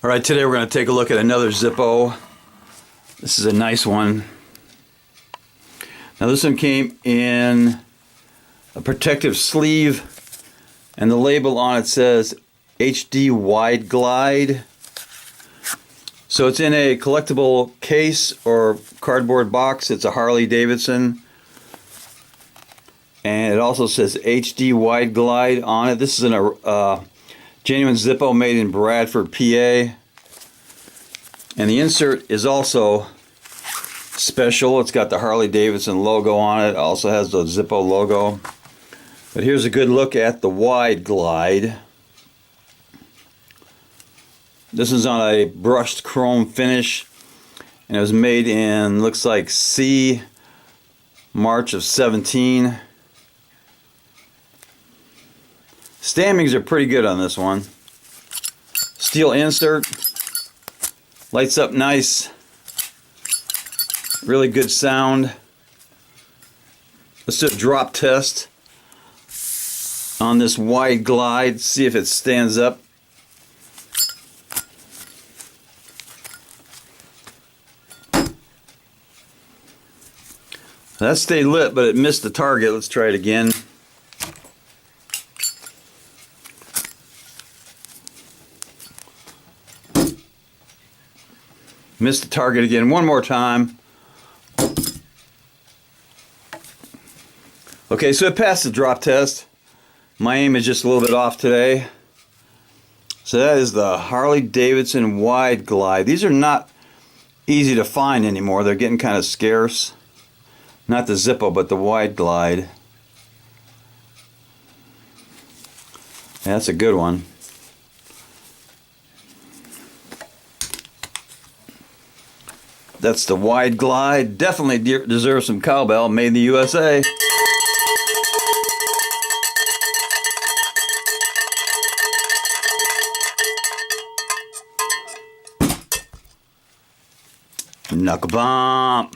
All right, today we're going to take a look at another Zippo. This is a nice one. Now this one came in a protective sleeve, and the label on it says HD Wide Glide. So it's in a collectible case or cardboard box. It's a Harley Davidson. And it also says HD Wide Glide on it. This is a genuine Zippo made in Bradford, PA. And the insert is also special. It's got the Harley Davidson logo on it. It also has the Zippo logo. But here's a good look at the Wide Glide. This is on a brushed chrome finish, and it was made in, looks like C, March of 17. Stampings are pretty good on this one. Steel insert, lights up nice, really good sound. Let's do a drop test on this Wide Glide, see if it stands up. That stayed lit, but it missed the target. Let's try it again. Missed the target again. One more time. Okay, so it passed the drop test. My aim is just a little bit off today. So that is the Harley Davidson Wide Glide. These are not easy to find anymore. They're getting kind of scarce. Not the Zippo, but the Wide Glide. Yeah, that's a good one. That's the Wide Glide. Definitely deserves some cowbell. Made in the USA. Knuckle bump.